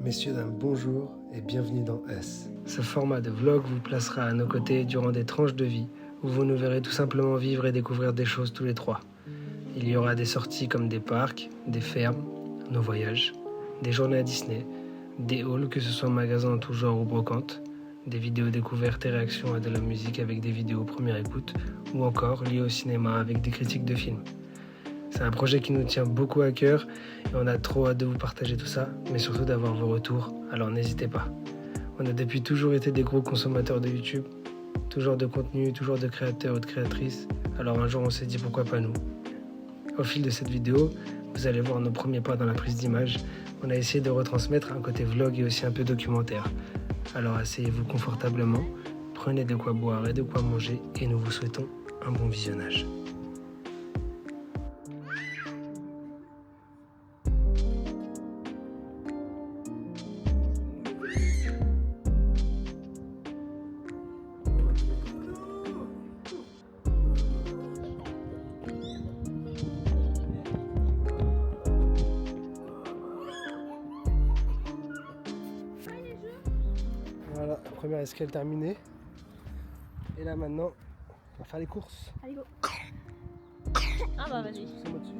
Messieurs, dames, bonjour et bienvenue dans S. Ce format de vlog vous placera à nos côtés durant des tranches de vie où vous nous verrez tout simplement vivre et découvrir des choses tous les trois. Il y aura des sorties comme des parcs, des fermes, nos voyages, des journées à Disney, des hauls que ce soit magasins en tout genre ou brocantes, des vidéos découvertes et réactions à de la musique avec des vidéos première écoute ou encore liées au cinéma avec des critiques de films. C'est un projet qui nous tient beaucoup à cœur et on a trop hâte de vous partager tout ça, mais surtout d'avoir vos retours, alors n'hésitez pas. On a depuis toujours été des gros consommateurs de YouTube, toujours de contenu, toujours de créateurs ou de créatrices, alors un jour on s'est dit pourquoi pas nous. Au fil de cette vidéo, vous allez voir nos premiers pas dans la prise d'image. On a essayé de retransmettre un côté vlog et aussi un peu documentaire. Alors asseyez-vous confortablement, prenez de quoi boire et de quoi manger et nous vous souhaitons un bon visionnage. Voilà, première escale terminée. Et là maintenant, on va faire les courses. Allez go. Ah bah vas-y. C'est moi dessus.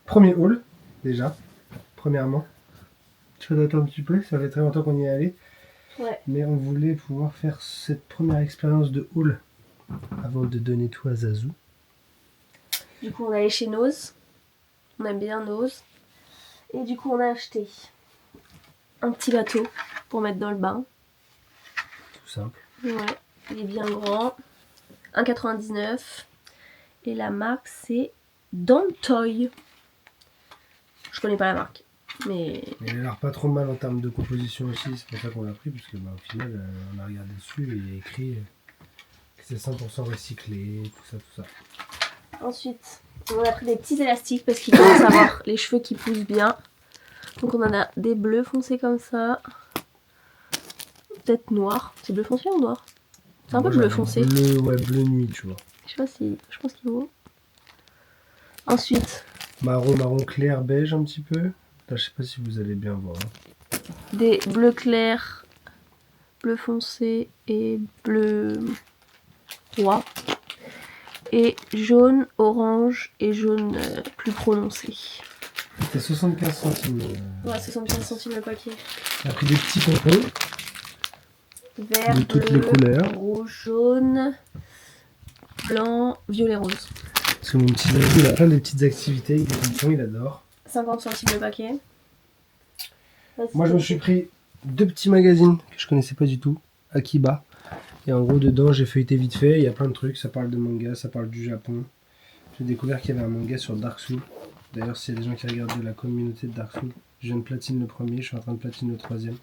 Premier haul, déjà, premièrement. Je vais attendre un petit peu, ça fait très longtemps qu'on y est allé. Ouais. Mais on voulait pouvoir faire cette première expérience de haul avant de donner tout à Zazou. Du coup on est allé chez Nose. On aime bien Nose. Et du coup on a acheté un petit bateau pour mettre dans le bain. Tout simple. Ouais. Il est bien grand. 1,99. Et la marque c'est Dantoy. Je connais pas la marque. Mais Il a l'air pas trop mal en termes de composition aussi, c'est pour ça qu'on l'a pris, parce que au final on a regardé dessus et il y a écrit que c'est 100% recyclé, tout ça. ensuite on a pris des petits élastiques parce qu'il commence à avoir les cheveux qui poussent bien. Donc on en a des bleus foncés comme ça. Peut-être noir. C'est bleu foncé ou noir? C'est un peu bleu foncé. Bleu nuit, tu vois. Je sais pas si. Je pense qu'il vaut. Ensuite, Marron clair, beige un petit peu. Là, je sais pas si vous allez bien voir. des bleus clairs, bleu foncé et bleu roi. Et jaune, orange et jaune plus prononcé. C'était 75 centimes. Ouais, 75 centimes le paquet. On a pris des petits pompons Vert, de toutes bleu, les couleurs. rouge, jaune, blanc, violet, rose. Parce que mon petit Zazou, il a plein de petites activités, des pompons, il adore. 50 centimes le paquet. Moi, je me suis pris 2 petits magazines que je connaissais pas du tout, Akiba. Et en gros, dedans, j'ai feuilleté vite fait. Il y a plein de trucs. Ça parle de manga, ça parle du Japon. J'ai découvert qu'il y avait un manga sur Dark Souls. D'ailleurs, s'il y a des gens qui regardent de la communauté de Dark Souls, je viens de platine le premier, je suis en train de platine le troisième.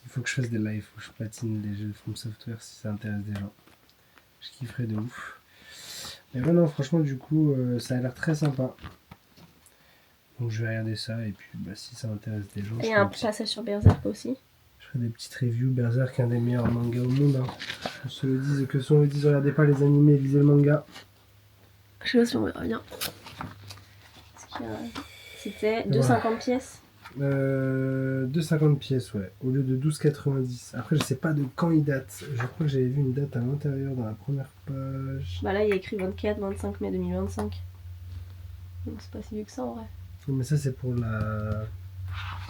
Il faut que je fasse des lives, il faut que je platine des jeux From Software si ça intéresse des gens. Je kifferais de ouf. Mais ouais, non, franchement, du coup, ça a l'air très sympa. Donc je vais regarder ça et puis si ça intéresse des gens. Et un passage sur Berserk aussi. Je ferai des petites reviews. Berserk, un des meilleurs mangas au monde. Hein. On se le dise, que si on le dise, regardez pas les animés, lisez le manga. Je sais pas si on verra bien. C'était 2,50 pièces. 2,50 pièces, ouais, au lieu de 12,90. Après, je sais pas de quand il date. Je crois que j'avais vu une date à l'intérieur dans la première page. Bah là, il y a écrit 24-25 mai 2025. Donc c'est pas si vieux que ça en vrai. Mais ça, c'est pour la...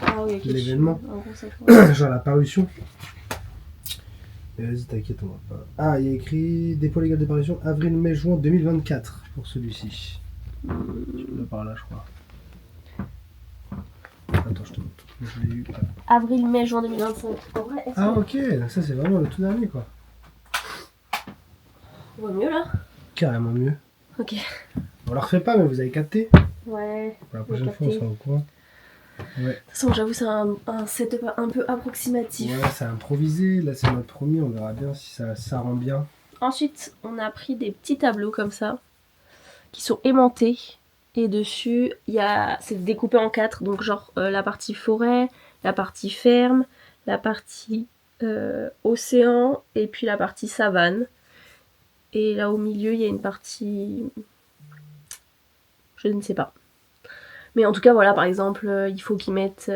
Ah oui, l'événement. en gros, ça genre la parution. Mais vas-y, t'inquiète, on va pas. Ah, il y a écrit dépôt légal de parution avril-mai-juin 2024 pour celui-ci. Tu l'as par là, je crois. Attends, je te montre. Je l'ai eu. Avril, mai, juin 2025. En vrai, est-ce Ah, que- ok, donc ça c'est vraiment le tout dernier, quoi. On voit mieux là? Carrément mieux. Ok. On la refait pas, mais vous avez capté. Ouais. Pour la On a prochaine fois, on capté. sera au courant. Ouais. De toute façon, j'avoue, c'est un setup un peu approximatif. Ouais, c'est improvisé. Là, c'est notre premier. On verra bien si ça rend bien. Ensuite, on a pris des petits tableaux comme ça, qui sont aimantés. Et dessus, c'est découpé en 4. Donc, genre la partie forêt, la partie ferme, la partie océan, et puis la partie savane. Et là, au milieu, il y a une partie... Je ne sais pas. Mais en tout cas, voilà, par exemple, il faut qu'ils mettent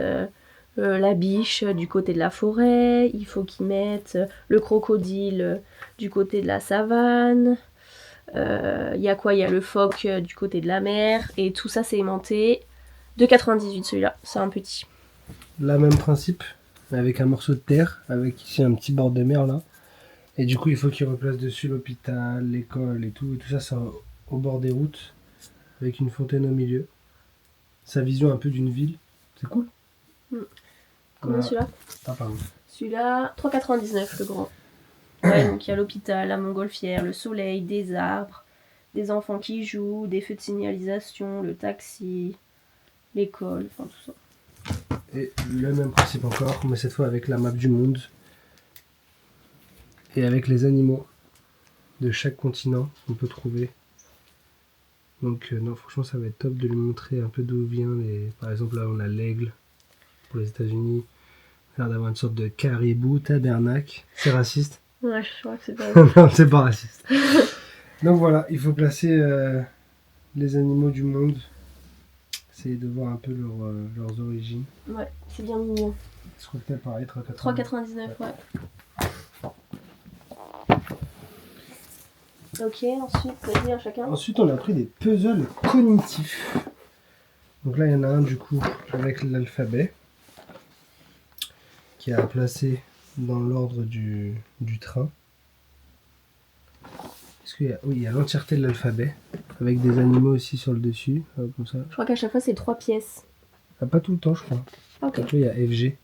la biche du côté de la forêt, il faut qu'ils mettent le crocodile du côté de la savane, il y a quoi? Il y a le phoque du côté de la mer, et tout ça c'est aimanté. 2,98 celui-là, c'est un petit. Là, même principe, mais avec un morceau de terre, avec ici un petit bord de mer là. Et du coup, il faut qu'il replace dessus l'hôpital, l'école et tout. Et tout ça, c'est au bord des routes, avec une fontaine au milieu. Sa vision un peu d'une ville. C'est cool. Combien celui-là? Ah, pardon. Celui-là, 3,99 le grand. Ouais, donc il y a l'hôpital, la montgolfière, le soleil, des arbres, des enfants qui jouent, des feux de signalisation, le taxi, l'école, enfin tout ça. Et le même principe encore, mais cette fois avec la map du monde. Et avec les animaux de chaque continent qu'on peut trouver. Donc non, franchement, ça va être top de lui montrer un peu d'où vient les... Par exemple, là, on a l'aigle pour les États-Unis. On a l'air d'avoir une sorte de caribou, tabernacle. C'est raciste? Ouais, je crois que c'est pas... Non, c'est pas raciste. Donc voilà, il faut placer les animaux du monde. Essayer de voir un peu leurs origines. Ouais, c'est bien mignon. Je crois que t'as pareil, 3,99, ouais. Ok, ensuite, vas-y, un chacun. Ensuite, on a pris des puzzles cognitifs. Donc là, il y en a un du coup avec l'alphabet qui est à placer dans l'ordre du train. Est-ce qu'il y a... Oui, il y a l'entièreté de l'alphabet avec des animaux aussi sur le dessus, comme ça. Je crois qu'à chaque fois, c'est 3 pièces. Ah, pas tout le temps, je crois. Ok. Donc là, il y a FG.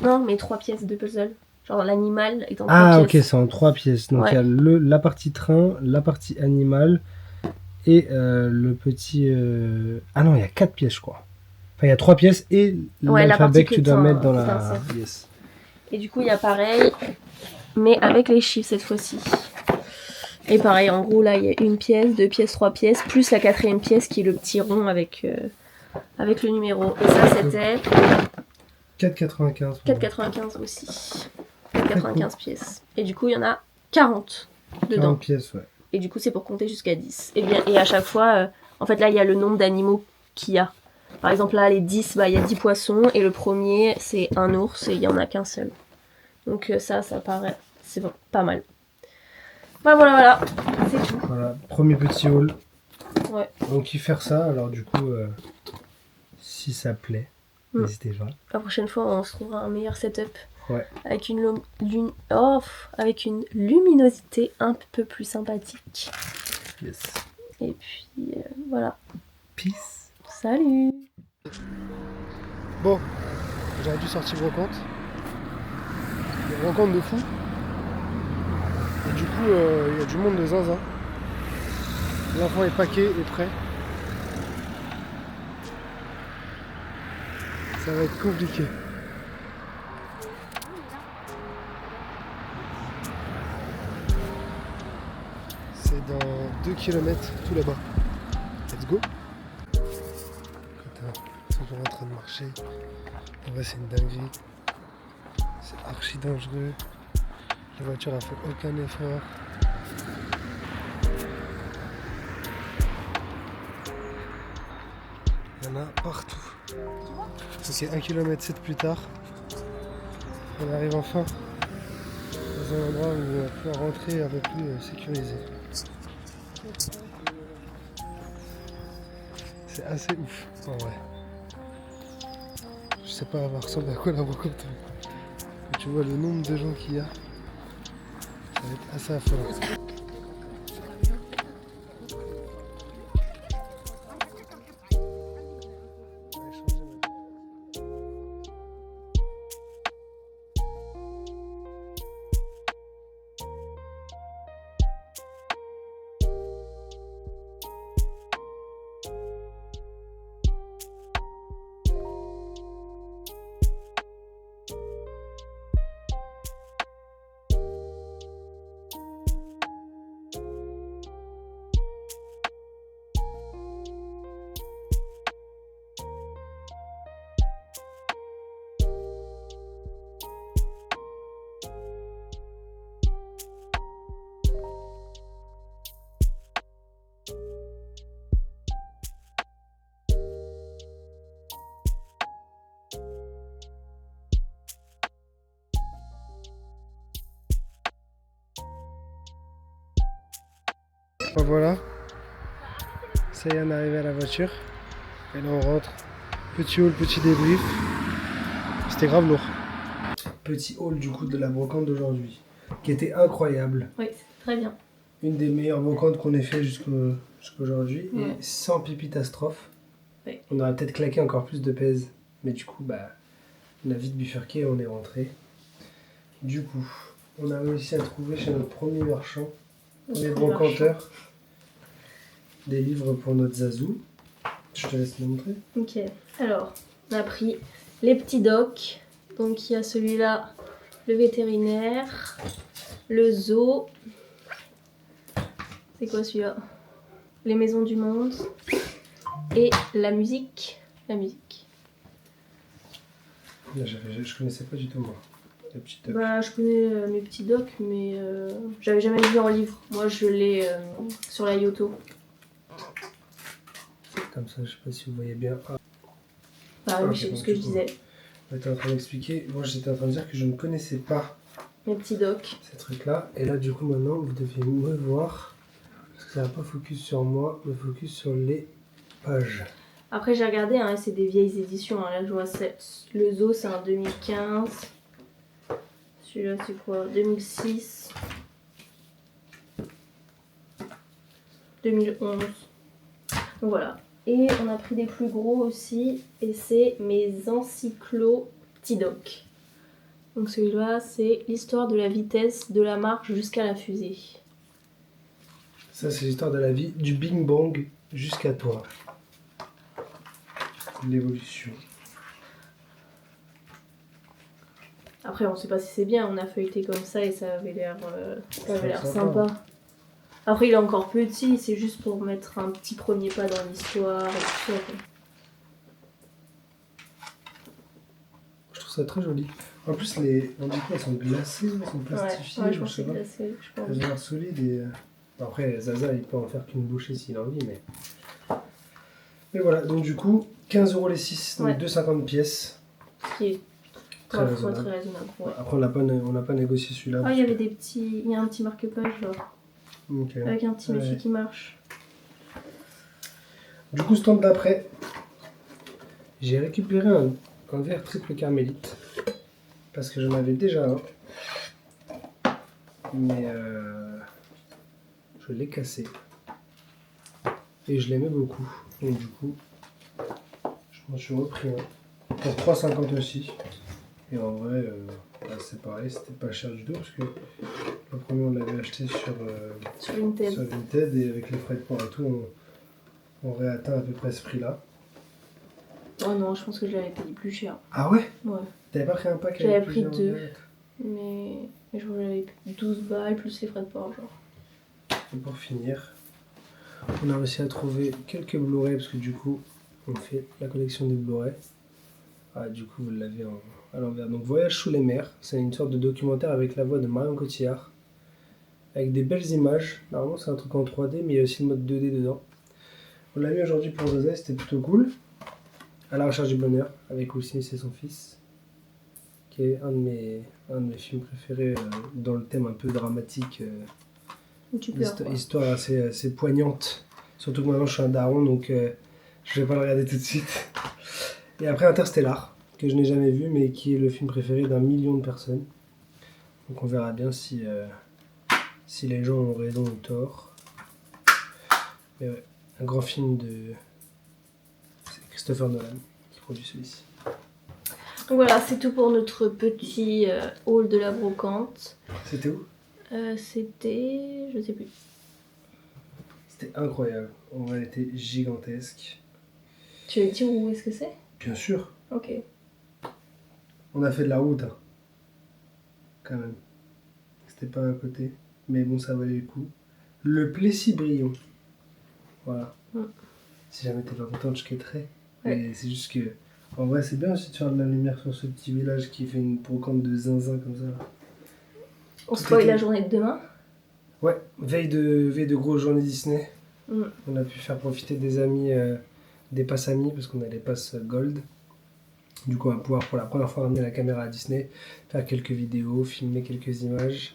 Non, mais 3 pièces de puzzle. Genre l'animal est en 3 Ah, ok, pièces. c'est en 3 pièces. Donc Ouais. il y a la partie train, la partie animal et le petit. Ah non, il y a 4 pièces, je crois. Enfin, il y a 3 pièces et Ouais, la l'alphabet partie que tu que dois t'as- mettre dans que la. t'insères. Yes. Et du coup, il y a pareil, mais avec les chiffres cette fois-ci. Et pareil, en gros, là, il y a 1 pièce, 2 pièces, 3 pièces, plus la 4e pièce qui est le petit rond avec le numéro. Et ça, c'était 4,95. 4,95 aussi. 4,95 pièces. Et du coup, il y en a 40 dedans. 40 pièces, ouais. Et du coup, c'est pour compter jusqu'à 10. Et à chaque fois, en fait, là, il y a le nombre d'animaux qu'il y a. Par exemple, là, les 10, bah, il y a 10 poissons. Et le premier, c'est un ours et il n'y en a qu'un seul. Donc ça paraît... C'est bon, pas mal. Voilà. C'est tout. Voilà, premier petit haul. Ouais. On kiffe faire ça, alors du coup, si ça plaît, n'hésitez pas. La prochaine fois, on se trouvera un meilleur setup. Ouais. Avec avec une luminosité un peu plus sympathique. Yes. Et puis, voilà. Peace. Salut! Bon, j'aurais dû sortir brocante. Une brocante de fou. Et du coup, il y a du monde de zinzin. L'enfant est paqué et prêt. Ça va être compliqué. C'est dans 2 km tout là-bas. Let's go. Ils sont toujours en train de marcher. En vrai, c'est une dinguerie. C'est archi dangereux. La voiture a fait aucun effort. Il y en a partout. Ok, 1 km 7 plus tard, on arrive enfin dans un endroit où on va pouvoir rentrer un peu plus sécurisé. C'est assez ouf en vrai. Je sais pas, elle va ressembler à quoi la brocante. Tu vois le nombre de gens qu'il y a. va être assez affolant. Bon, voilà, ça y est, on est arrivé à la voiture. Et là on rentre. Petit haul, petit débrief. C'était grave lourd. Petit haul du coup de la brocante d'aujourd'hui, qui était incroyable. Oui, c'est très bien. Une des meilleures brocantes qu'on ait fait jusqu'aujourd'hui. Ouais. Et sans pipitastrophe. Ouais. On aurait peut-être claqué encore plus de pèse. Mais du coup, bah, on a vite bifurqué et on est rentré. Du coup, on a réussi à trouver chez notre premier marchand, premier brocanteur, des livres pour notre Zazou. Je te laisse me montrer. Ok, alors on a pris les petits docs. Donc il y a celui-là, le vétérinaire, le zoo. C'est quoi celui-là? Les maisons du monde. Et la musique. La musique. Là, je connaissais pas du tout moi. Les petits docs. Bah je connais mes petits docs, mais j'avais jamais vu en livre. Moi je l'ai sur la Yoto. Comme ça, je sais pas si vous voyez bien. Ah, Bah oui, ok, c'est donc ce que je du coup, disais. tu es en train d'expliquer. Moi, j'étais en train de dire que je ne connaissais pas Mes petits docs. ces trucs-là. Et là, du coup, maintenant, vous devez me voir. Parce que ça va pas focus sur moi, mais focus sur les pages. Après j'ai regardé, hein, c'est des vieilles éditions. Hein. Là je vois le zoo c'est un 2015. Celui-là c'est quoi? 2006. 2011. Donc voilà. Et on a pris des plus gros aussi. Et c'est mes encyclos petits docs. Donc celui-là c'est l'histoire de la vitesse de la marche jusqu'à la fusée. Ça, c'est l'histoire de la vie du Bing Bang jusqu'à toi. L'évolution. Après on sait pas si c'est bien, on a feuilleté comme ça et ça avait l'air Sympa. sympa. Après il est encore petit, c'est juste pour mettre un petit premier pas dans l'histoire et tout ça. Quoi. Je trouve ça très joli. En plus, on dit quoi, elles sont glacées, elles sont plastifiées, Ouais, je pense que sais c'est pas. glacé, je pense. Elles ont l'air solides et... Après, Zaza, il peut en faire qu'une bouchée s'il a envie, mais... Mais voilà, donc du coup, 15 € les 6, donc Ouais. 2,50 pièces. Ce qui est Très très raisonnable. raisonnable. Ouais. Après, on n'a pas négocié celui-là. Ah, il y avait des petits. Il y a un petit marque-page là, Ok. avec un petit Ouais. métier qui marche. Du coup, stand d'après, j'ai récupéré un verre triple carmélite. Parce que j'en avais déjà un. Mais je l'ai cassé. Et je l'aimais beaucoup. Donc du coup, je m'en suis repris un. Pour 3,50 aussi. Et en vrai, bah, c'est pareil, c'était pas cher du tout. Parce que le premier, on l'avait acheté sur Sur Vinted. Vinted. Et avec les frais de port et tout, on réatteint à peu près ce prix-là. Oh non, je pense que je l'avais payé plus cher. Ah ouais? Ouais. T'avais pas pris un pack J'avais avec pris plusieurs 2. verres? Mais je crois que j'avais payé 12 balles plus les frais de port, genre. Et pour finir, on a réussi à trouver quelques Blu-ray parce que du coup, on fait la collection des Blu-ray. Ah, du coup, vous l'avez à l'envers. Donc, Voyage sous les mers, c'est une sorte de documentaire avec la voix de Marion Cotillard, avec des belles images. Normalement, c'est un truc en 3D, mais il y a aussi le mode 2D dedans. On l'a mis aujourd'hui pour Zaza, c'était plutôt cool. À la recherche du bonheur, avec Will Smith et son fils, qui est un de mes films préférés dans le thème un peu dramatique. Où tu pleures. Quoi. Histoire assez poignante. Surtout que maintenant je suis un daron, donc je vais pas le regarder tout de suite. Et après Interstellar, que je n'ai jamais vu, mais qui est le film préféré d'1 million de personnes. Donc on verra bien si si les gens ont raison ou tort. Mais ouais, un grand film de Christopher Nolan qui produit celui-ci. Donc voilà, c'est tout pour notre petit haul de la brocante. C'était où? C'était... je sais plus. C'était incroyable. En vrai, elle était gigantesque. Tu veux dire où est-ce que c'est? Bien sûr. Ok. On a fait de la route, hein. Quand même. C'était pas à côté. Mais bon, ça valait le coup. Le Plessis-Brion. Voilà. Si jamais t'es pas contente, je quitterai. Ouais. Mais c'est juste que... En vrai, c'est bien aussi de faire de la lumière sur ce petit village qui fait une brocante de zinzin comme ça. Là. On spoil la journée de demain? Ouais, veille de grosse journée Disney. Mm. On a pu faire profiter des amis, des passes amis, parce qu'on a les passes gold. Du coup, on va pouvoir pour la première fois ramener la caméra à Disney, faire quelques vidéos, filmer quelques images,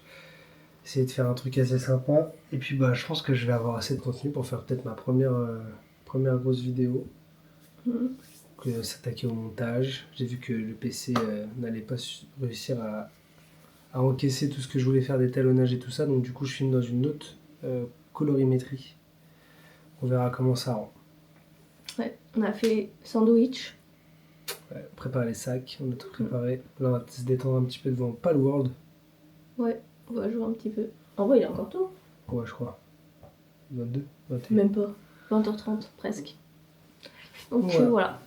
essayer de faire un truc assez sympa. Et puis, bah, je pense que je vais avoir assez de contenu pour faire peut-être ma première grosse vidéo. S'attaquer au montage. J'ai vu que le PC n'allait pas réussir à encaisser tout ce que je voulais faire, d'étalonnage et tout ça. Donc, du coup, je filme dans une autre colorimétrie. On verra comment ça rend. Ouais, on a fait sandwich. Ouais, on prépare les sacs, on a tout préparé. Là, on va se détendre un petit peu devant Palworld. Ouais, on va jouer un petit peu. En vrai, il est encore tôt. Ouais, je crois. 22, 21. Même pas. 20h30, presque. Donc Ouais. voilà,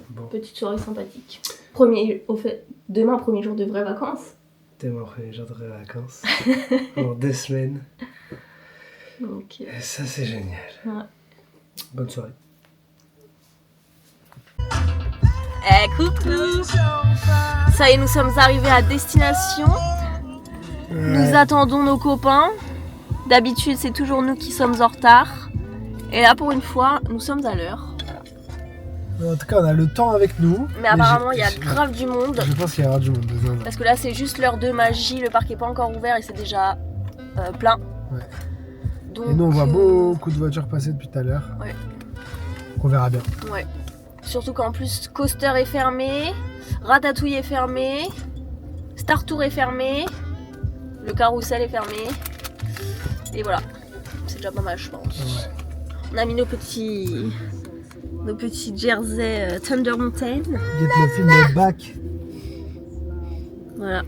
Bon, petite soirée sympathique. Demain, premier jour de vraies vacances. tellement après les jours de vacances. Dans 2 semaines. Donc, Et ça, c'est génial. ouais. Bonne soirée. Eh coucou! Ça y est, nous sommes arrivés à destination. Nous attendons nos copains. D'habitude, c'est toujours nous qui sommes en retard. Et là, pour une fois, nous sommes à l'heure. En tout cas, on a le temps avec nous. Mais apparemment, il y a grave du monde. Je pense qu'il y aura du monde. Parce que là, c'est juste l'heure de magie. Le parc n'est pas encore ouvert et c'est déjà plein. Ouais. Donc, Et nous, on voit beaucoup de voitures passer depuis tout à l'heure. Ouais. On verra bien. Ouais. Surtout qu'en plus, Coaster est fermé, Ratatouille est fermé, Star Tour est fermé, le carrousel est fermé. Et voilà. C'est déjà pas mal, je pense. Ouais. On a mis nos petits jersey Thunder Mountain. Get le film est back. Voilà.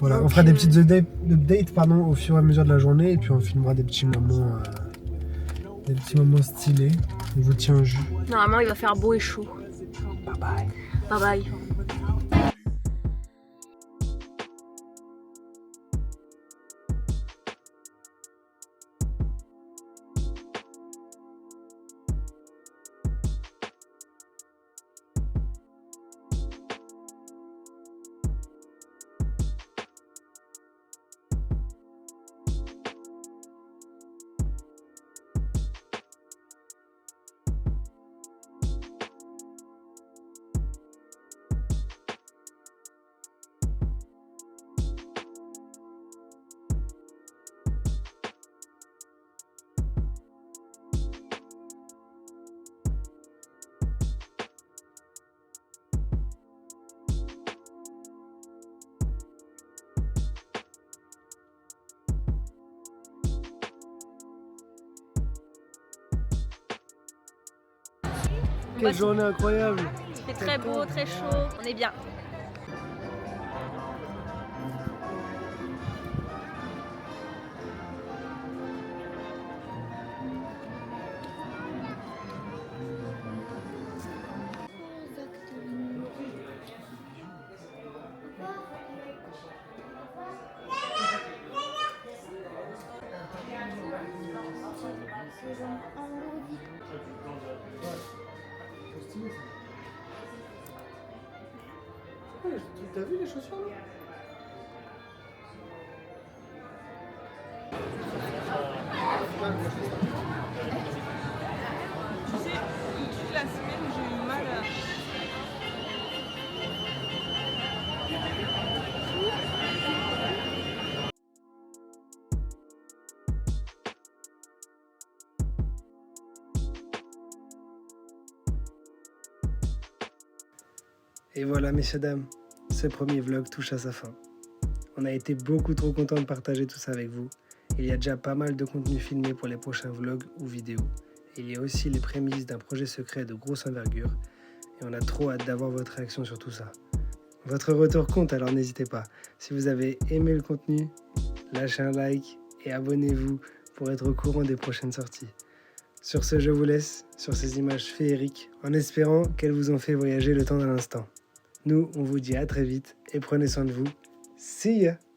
Voilà, Donc, on fera des petites updates au fur et à mesure de la journée et puis on filmera des petits moments stylés. On vous tient au jus. Normalement, il va faire beau et chaud. Bye bye. Bye bye. Quelle journée incroyable. Il fait très beau, très chaud. On est bien. T'as vu les chaussures là? Tu sais, toute la semaine, j'ai eu mal à... Et voilà, messieurs, dames, ce premier vlog touche à sa fin. On a été beaucoup trop contents de partager tout ça avec vous. Il y a déjà pas mal de contenu filmé pour les prochains vlogs ou vidéos. Il y a aussi les prémices d'un projet secret de grosse envergure. Et on a trop hâte d'avoir votre réaction sur tout ça. Votre retour compte, alors n'hésitez pas. Si vous avez aimé le contenu, lâchez un like et abonnez-vous pour être au courant des prochaines sorties. Sur ce, je vous laisse sur ces images féeriques en espérant qu'elles vous ont fait voyager le temps d'un instant. Nous, on vous dit à très vite et prenez soin de vous. See ya!